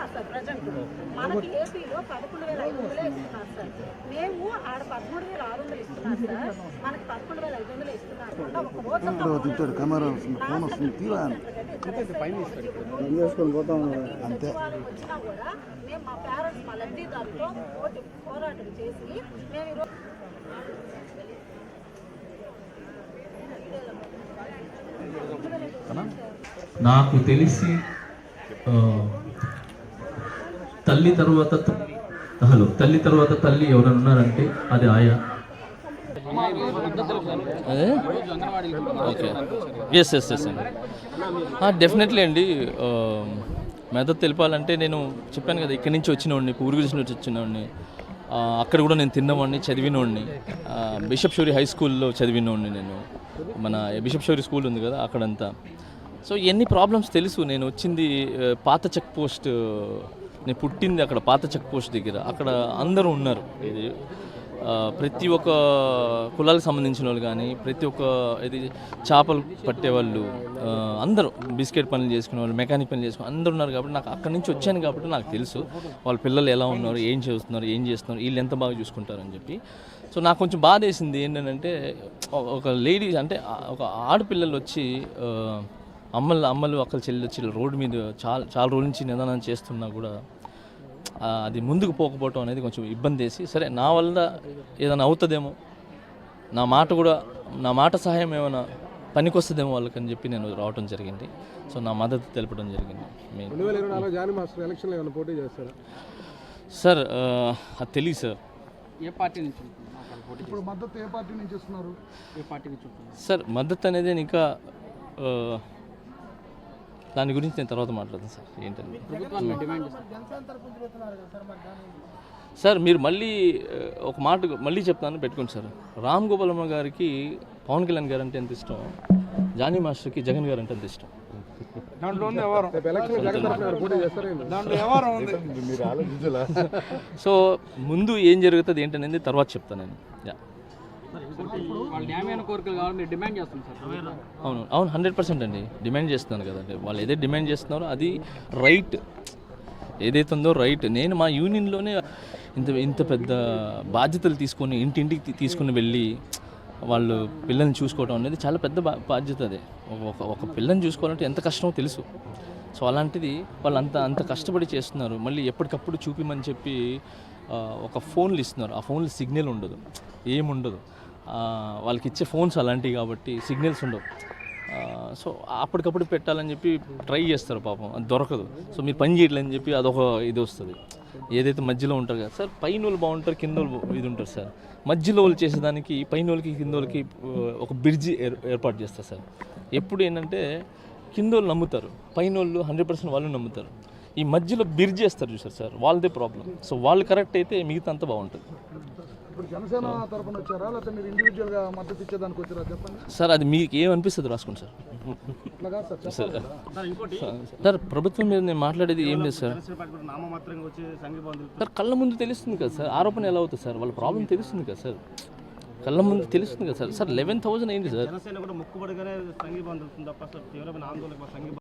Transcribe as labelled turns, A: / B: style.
A: ఇస్తున్నారు sir present. మనకి ఏపీలో 11,500 ఇస్తున్నారు సార్. మేము ఆడ 13,600 ఇస్తున్నారు సార్. మనకి 11,500 ఇస్తున్నారు. ఒక రోజు వచ్చినా కూడా మేము మా పేరెంట్స్ మా లబ్ధిదారులతో పోరాటం చేసి మేము ఈరోజు
B: నాకు తెలిసి తల్లి తర్వాత తల్లి ఎవరైనా ఉన్నారంటే అది ఆయా. ఓకే, ఎస్ అండి, డెఫినెట్లీ అండి. మెదడు తెలిపాలంటే నేను చెప్పాను కదా, ఇక్కడి నుంచి వచ్చినవాడిని, పూర్వీకుల నుంచి వచ్చినవాడిని. అక్కడ కూడా నేను తిన్నవాడిని, చదివినవాడిని. బిషప్ షోరీ హై స్కూల్లో చదివినవాడిని నేను. మన బిషప్ షోరీ స్కూల్ ఉంది కదా అక్కడంతా. సో ఎన్ని ప్రాబ్లమ్స్ తెలుసు. నేను వచ్చింది పాత చెక్ పోస్ట్, నేను పుట్టింది అక్కడ పాత చెక్ పోస్ట్ దగ్గర. అక్కడ అందరూ ఉన్నారు. ఇది ప్రతి ఒక్క కులాలకు సంబంధించిన వాళ్ళు కానీ, ప్రతి ఒక్క ఇది చేపలు పట్టేవాళ్ళు అందరూ, బిస్కెట్ పనులు చేసుకునే వాళ్ళు, మెకానిక్ పనులు చేసుకుని అందరూ ఉన్నారు. కాబట్టి నాకు అక్కడి నుంచి వచ్చాను కాబట్టి నాకు తెలుసు వాళ్ళ పిల్లలు ఎలా ఉన్నారు, ఏం చేస్తున్నారు, వీళ్ళు ఎంత బాగా చూసుకుంటారని చెప్పి. సో నాకు కొంచెం బాధ వేసింది ఏంటంటే, ఒక లేడీ అంటే ఒక ఆడపిల్లలు వచ్చి అమ్మలు అక్కల చెల్లి వచ్చి రోడ్డు మీద చాలా రోజుల నుంచి నిదానం చేస్తున్నా కూడా అది ముందుకు పోకపోవటం అనేది కొంచెం ఇబ్బంది వేసి, సరే నా వల్ల ఏదైనా అవుతుందేమో, నా మాట సహాయం ఏమైనా పనికి వస్తుందేమో వాళ్ళకని చెప్పి నేను రావటం జరిగింది. సో నా మద్దతు తెలపడం జరిగింది. సార్ అది తెలియదు సార్.
C: ఏ పార్టీ నుంచి
B: సార్ మద్దతు అనేది ఇంకా దాని గురించి నేను తర్వాత మాట్లాడతాను సార్. ఏంటంటే సార్ మీరు మళ్ళీ ఒక మాట మళ్ళీ చెప్తాను, పెట్టుకోండి సార్. రామ్ గోపాల్ వర్మ గారికి పవన్ కళ్యాణ్ గారు అంటే ఎంత ఇష్టం, జానీ మాస్టర్కి జగన్ గారు అంటే ఎంత ఇష్టం. సో ముందు ఏం జరుగుతుంది ఏంటనేది తర్వాత చెప్తాను నేను. అవును 100% అండి డిమాండ్ చేస్తున్నాను కదండి. వాళ్ళు ఏదైతే డిమాండ్ చేస్తున్నారో అది రైట్, ఏదైతే ఉందో రైట్. నేను మా యూనియన్లోనే ఇంత పెద్ద బాధ్యతలు తీసుకొని ఇంటింటికి తీసుకుని వెళ్ళి వాళ్ళు పిల్లల్ని చూసుకోవడం అనేది చాలా పెద్ద బాధ్యత. అదే ఒక పిల్లని చూసుకోవాలంటే ఎంత కష్టమో తెలుసు. సో అలాంటిది వాళ్ళు అంత కష్టపడి చేస్తున్నారు. మళ్ళీ ఎప్పటికప్పుడు చూపిమని చెప్పి ఒక ఫోన్లు ఇస్తున్నారు. ఆ ఫోన్లు సిగ్నల్ ఉండదు, ఏముండదు. వాళ్ళకి ఇచ్చే ఫోన్స్ అలాంటివి కాబట్టి సిగ్నల్స్ ఉండవు. సో అప్పటికప్పుడు పెట్టాలని చెప్పి ట్రై చేస్తారు, పాపం అది దొరకదు. సో మీరు పని చేయట్లేదని చెప్పి అదొక ఇది వస్తుంది. ఏదైతే మధ్యలో ఉంటారు కదా సార్, పైన వాళ్ళు బాగుంటారు, కింద వాళ్ళు ఇది ఉంటారు సార్. మధ్యలో వాళ్ళు చేసేదానికి పైన వాళ్ళకి కింద వాళ్ళకి ఒక బ్రిడ్జి ఏర్పాటు చేస్తారు సార్. ఎప్పుడు ఏంటంటే కింద వాళ్ళు నమ్ముతారు, పైన వాళ్ళు 100% వాళ్ళు నమ్ముతారు. ఈ మధ్యలో బ్రిడ్జ్ చేస్తారు చూసారు సార్, వాళ్ళదే ప్రాబ్లం. సో వాళ్ళు కరెక్ట్ అయితే మిగతా అంతా బాగుంటుంది. సార్ అది మీకు ఏమనిపిస్తుంది రాసుకోండి సార్. సార్ ప్రభుత్వం మీద నేను మాట్లాడేది ఏం లేదు సార్. సార్ కళ్ళ ముందు తెలుస్తుంది కదా సార్, ఆరోపణ ఎలా అవుతుంది సార్, వాళ్ళ ప్రాబ్లం తెలుస్తుంది కదా సార్, కళ్ళ ముందు తెలుస్తుంది కదా సార్. సార్ 11,000 అయింది సార్.